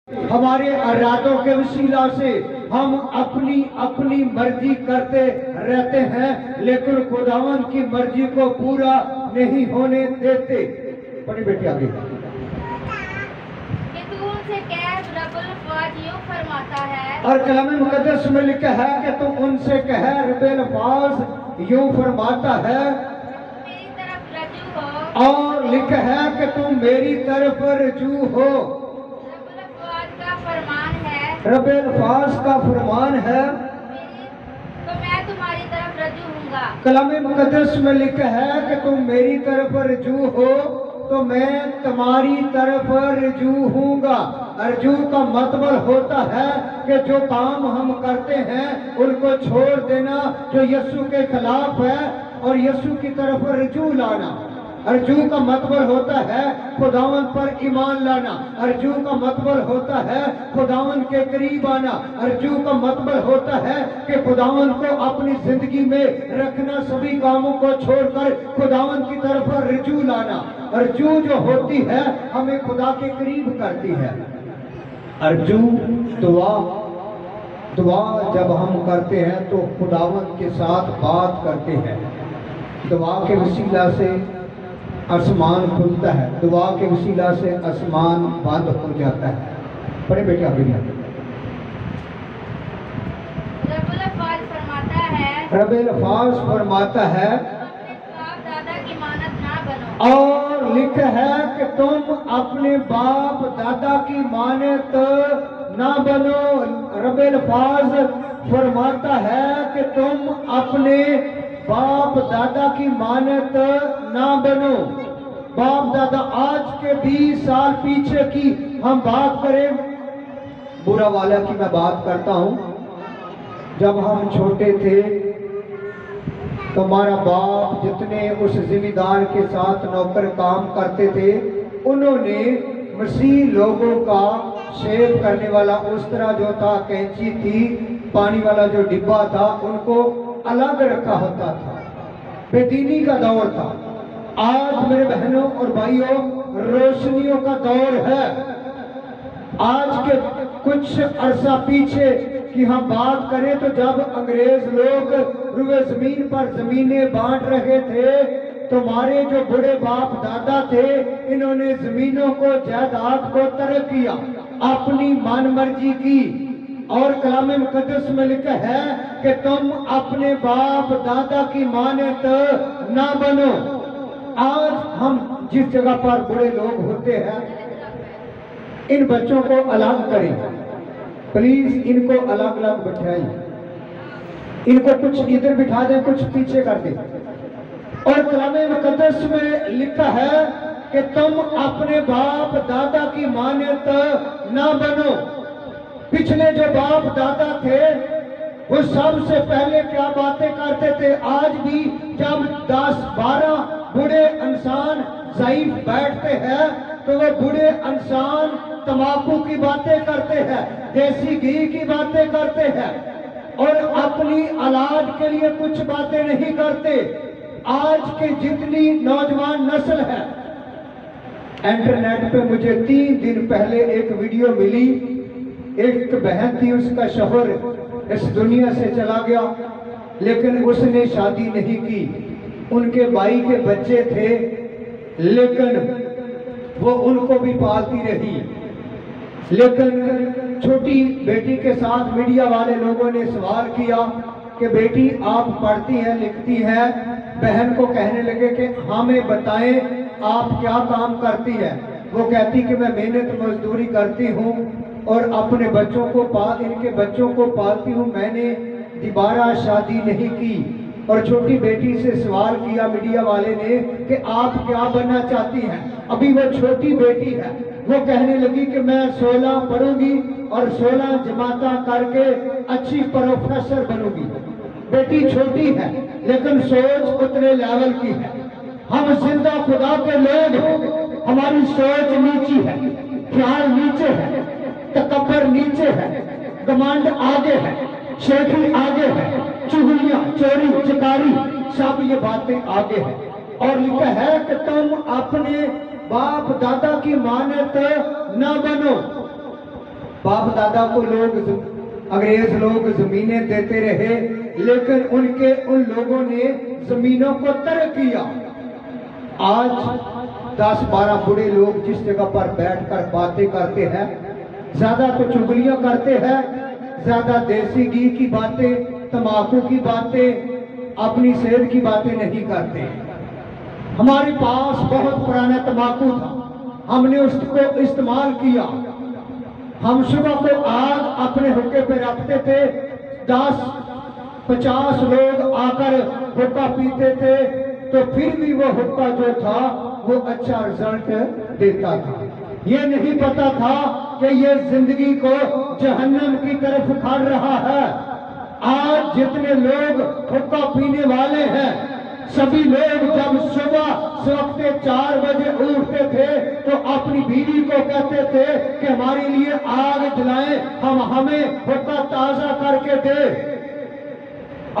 ہمارے ارادوں کے وسیلہ سے ہم اپنی اپنی مرضی کرتے رہتے ہیں، لیکن خداوند کی مرضی کو پورا نہیں ہونے دیتے۔ پڑھی بیٹی آگے۔ کہ تو ان سے کہہ، رب الافواج یوں فرماتا ہے۔ اور کلام مقدس میں لکھا ہے کہ تو ان سے کہے، رب الافواج یوں فرماتا ہے، میری طرف رجوع ہو۔ اور لکھا ہے کہ تم میری طرف رجوع ہو۔ رب الافواج کا فرمان ہے، رب الافواج کا فرمان ہے، تو میں تمہاری طرف رجوع ہوں گا۔ کلام مقدس میں لکھا ہے کہ تم میری طرف رجوع ہو تو میں تمہاری طرف رجوع ہوں گا۔ رجوع کا مطلب ہوتا ہے کہ جو کام ہم کرتے ہیں ان کو چھوڑ دینا جو یسوع کے خلاف ہے اور یسوع کی طرف رجوع لانا۔ رجوع کا مطلب ہوتا ہے خداوند پر ایمان لانا۔ رجوع کا مطلب ہوتا ہے خداوند کے قریب آنا۔ رجوع کا مطلب ہوتا ہے کہ خداوند کو اپنی زندگی میں رکھنا، سبھی کاموں کو چھوڑ کر خداوند کی طرف رجوع لانا۔ رجوع جو ہوتی ہے ہمیں خدا کے قریب کرتی ہے۔ رجوع دعا جب ہم کرتے ہیں تو خداوند کے ساتھ بات کرتے ہیں۔ دعا کے وسیلہ سے آسمان کھلتا ہے، دعا کے وسیلہ سے آسمان بند ہو جاتا ہے۔ پڑھے بیٹے آگے بھی۔ رب الافواج فرماتا ہے، رب الافواج فرماتا ہے، اپنے باپ دادا کی مانند نہ بنو۔ اور لکھا ہے کہ تم اپنے باپ دادا کی مانند نہ بنو۔ رب الافواج فرماتا ہے کہ تم اپنے باپ دادا کی مانند نہ بنو۔ باپ دادا آج کے 20 سال پیچھے کی ہم بات کریں، برا والا کی میں بات کرتا ہوں۔ جب ہم چھوٹے تھے تو ہمارا باپ جتنے اس ذمہ دار کے ساتھ نوکر کام کرتے تھے، انہوں نے مسیح لوگوں کا شیو کرنے والا استرا جو تھا، کینچی تھی، پانی والا جو ڈبہ تھا، ان کو الگ رکھا ہوتا تھا۔ بے دینی کا دور تھا۔ آج میرے بہنوں اور بھائیوں روشنیوں کا دور ہے۔ آج کے کچھ عرصہ پیچھے کی ہم بات کریں تو جب انگریز لوگ روئے زمین پر زمینیں بانٹ رہے تھے، تمہارے جو بڑے باپ دادا تھے انہوں نے زمینوں کو، جائیداد کو ترک کیا، اپنی من مرضی کی۔ اور کلام مقدس میں لکھا ہے کہ تم اپنے باپ دادا کی مانند نہ بنو۔ آج ہم جس جگہ پر بڑے لوگ ہوتے ہیں ان بچوں کو الگ کریں، پلیز ان کو الگ الگ بٹھائیں، ان کو کچھ ادھر بٹھا دیں، کچھ پیچھے کر دیں۔ اور کلام مقدس میں لکھا ہے کہ تم اپنے باپ دادا کی مانند نہ بنو۔ پچھلے جو باپ دادا تھے وہ سب سے پہلے کیا باتیں کرتے تھے؟ آج بھی جب 10-12 بوڑھے انسان ضعیف بیٹھتے ہیں تو وہ بوڑھے انسان تمباکو کی باتیں کرتے ہیں، دیسی گھی کی باتیں کرتے ہیں، اور اپنی علاج کے لیے کچھ باتیں نہیں کرتے۔ آج کے جتنی نوجوان نسل ہے، انٹرنیٹ پہ مجھے 3 دن پہلے ایک ویڈیو ملی، ایک بہن تھی، اس کا شوہر اس دنیا سے چلا گیا لیکن اس نے شادی نہیں کی، ان کے بھائی کے بچے تھے لیکن وہ ان کو بھی پالتی رہی۔ لیکن چھوٹی بیٹی کے ساتھ میڈیا والے لوگوں نے سوال کیا کہ بیٹی آپ پڑھتی ہیں لکھتی ہیں؟ بہن کو کہنے لگے کہ ہمیں بتائیں آپ کیا کام کرتی ہیں؟ وہ کہتی کہ میں محنت مزدوری کرتی ہوں اور اپنے بچوں کو ان کے بچوں کو پالتی ہوں، میں نے دوبارہ شادی نہیں کی۔ اور چھوٹی بیٹی سے سوال کیا میڈیا والے نے کہ آپ کیا بننا چاہتی ہیں؟ ابھی وہ چھوٹی بیٹی ہے، وہ کہنے لگی کہ میں 16 پڑھوں گی اور 16 جماعتاں کر کے اچھی پروفیسر بنوں گی۔ بیٹی چھوٹی ہے لیکن سوچ اتنے لیول کی ہے۔ ہم زندہ خدا کے لوگ ہیں، ہماری سوچ نیچی ہے، خیال نیچے ہے، تکبر نیچے ہے، گمانڈ آگے ہے، شیخی آگے ہے، چغلیاں، چوری، چکاری، سب یہ باتیں آگے ہیں۔ اور لکھا ہے کہ تم اپنے باپ دادا کی مانند نہ بنو۔ باپ دادا کو لوگ انگریز لوگ زمینیں دیتے رہے، لیکن ان لوگوں نے زمینوں کو ترک کیا۔ آج 10-12 بڑے لوگ جس جگہ پر بیٹھ کر باتیں کرتے ہیں، زیادہ تو چگلیاں کرتے ہیں، زیادہ دیسی گھی کی باتیں، تمباکو کی باتیں، اپنی صحت کی باتیں نہیں کرتے۔ ہمارے پاس بہت پرانا تمباکو تھا، ہم نے اس کو استعمال کیا۔ ہم صبح کو آگ اپنے حقے پہ رکھتے تھے، 10-50 لوگ آ کر حقہ پیتے تھے، تو پھر بھی وہ حقہ جو تھا وہ اچھا رزلٹ دیتا تھا۔ یہ نہیں پتا تھا کہ یہ زندگی کو جہنم کی طرف کھڑ رہا ہے۔ آج جتنے لوگ حقہ پینے والے ہیں، سبھی لوگ جب صبح وقت 4 بجے اٹھتے تھے تو اپنی بیوی کو کہتے تھے کہ ہمارے لیے آگ جلائیں، ہمیں حقہ تازہ کر کے دے۔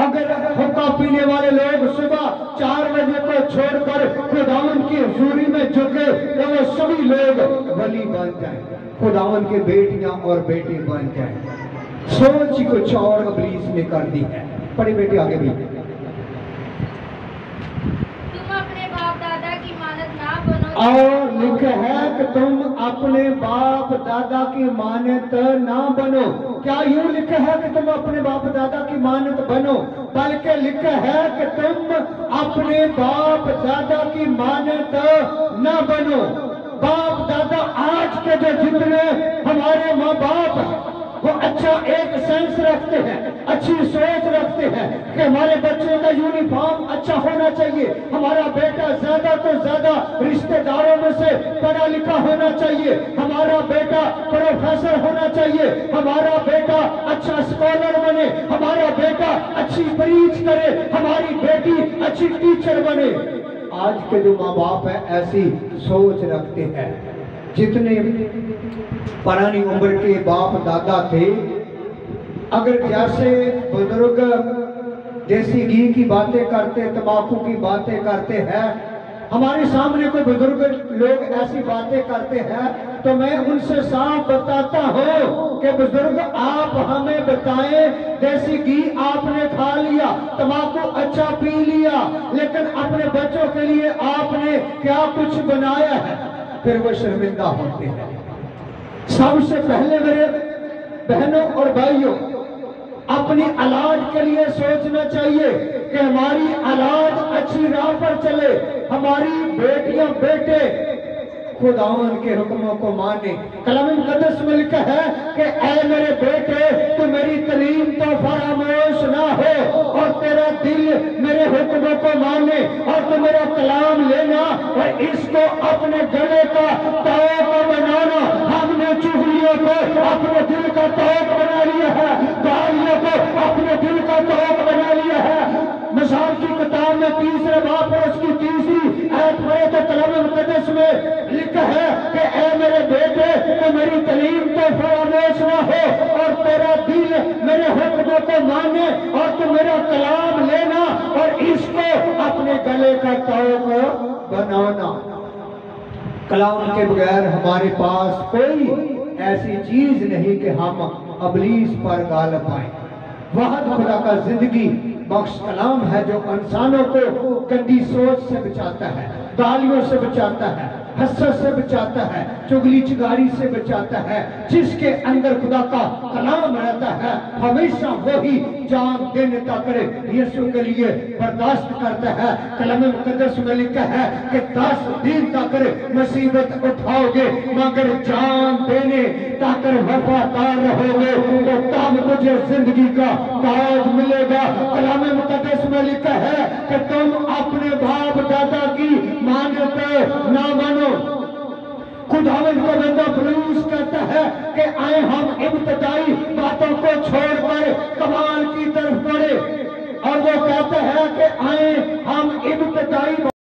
اگر حقہ پینے والے لوگ صبح 4 بجے کو چھوڑ کر خداوند کی حضوری میں جھکے تو وہ سبھی لوگ ولی بن جائیں، خداوند کے بیٹیاں اور بیٹے بن جائیں۔ سوچ ہی کچھ اور ابلیس نے کر دی ہے۔ پڑھی بیٹی آگے بھی۔ تم اپنے باپ دادا کی مانند نہ بنو، اور لکھا ہے کہ تم اپنے باپ دادا کی مانند نہ بنو۔ کیا یوں لکھا ہے کہ تم اپنے باپ دادا کی مانند بنو، بلکہ لکھا ہے کہ تم اپنے باپ دادا کی مانند نہ بنو۔ باپ دادا آج کے جو جتنے ہمارے ماں باپ ہیں وہ اچھا ایک سینس رکھتے ہیں، اچھی سوچ رکھتے ہیں کہ ہمارے بچوں کا یونیفارم اچھا ہونا چاہیے، ہمارا بیٹا زیادہ تو زیادہ رشتہ داروں میں سے پڑھا لکھا ہونا چاہیے، ہمارا بیٹا پروفیسر ہونا چاہیے، ہمارا بیٹا اچھا اسکالر بنے، ہمارا بیٹا اچھی پریچ کرے، ہماری بیٹی اچھی ٹیچر بنے۔ آج کے جو ماں باپ ہیں ایسی سوچ رکھتے ہیں۔ جتنے پرانی عمر کے باپ دادا تھے، اگر جیسے بزرگ دیسی گھی کی باتیں کرتے، تمباکو کی باتیں کرتے ہیں، ہمارے سامنے کوئی بزرگ لوگ ایسی باتیں کرتے ہیں تو میں ان سے صاف بتاتا ہوں کہ بزرگ آپ ہمیں بتائیں، دیسی گھی آپ نے کھا لیا، تمباکو اچھا پی لیا، لیکن اپنے بچوں کے لیے آپ نے کیا کچھ بنایا ہے؟ پھر وہ شرمندہ ہوتے ہیں۔ سب سے پہلے میرے بہنوں اور بھائیوں، اپنی اولاد کے لیے سوچنا چاہیے کہ ہماری اولاد اچھی راہ پر چلے، ہماری بیٹیاں بیٹے خداوند کے حکموں کو مانے۔ کلام مقدس میں لکھا ہے کہ اے میرے بیٹے تو میری تعلیم تو فراموش نہ ہو، اور تیرا دل میرے حکموں کو مانے، اور تو میرا کلام لینا اور اس کو اپنے گلے کا طوق بنانا۔ ہم نے چغلیوں کو اپنے دل کا طوق بنا لیا ہے، گالیوں کو اپنے دل کا طوق بنا لیا ہے۔ مثال کی کتاب میں 3 باب اور اس کی 3 آیت پڑھے تو کلام مقدس میں لکھا ہے کہ اے میرے بیٹے تو میری تعلیم تو فراموش نہ ہو، اور تیرا دل میرے حکموں کو مانے، اور تو میرا کلام لینا اور اس کو اپنے گلے کا طوق بنانا۔ کلام کے بغیر ہمارے پاس کوئی ایسی چیز نہیں کہ ہم ابلیس پر غالب آئیں۔ واحد خدا کا زندگی بخش کلام ہے جو انسانوں کو گندی سوچ سے بچاتا ہے، گالیوں سے بچاتا ہے، حسد سے بچاتا ہے، چگلی چگاری سے بچاتا ہے۔ جس کے اندر خدا کا کلام رہتا ہے ہمیشہ وہی جان دینے تک یسوع کے لیے برداشت کرتا ہے۔ کلام مقدس میں لکھا ہے کہ 10 دن تک مصیبت اٹھاؤ گے مگر جان دینے تک وفادار رہو گے تو تب تجھے زندگی کا تاج ملے گا۔ کلام مقدس میں لکھا ہے کہ تم اپنے باپ دادا کی مانند نہ بنو۔ خداوند کا بندہ پولس کہتا ہے کہ آئے ہم ابتدائی باتوں کو چھوڑ کر کمال کی طرف بڑھے، اور وہ کہتا ہے کہ آئے ہم ابتدائی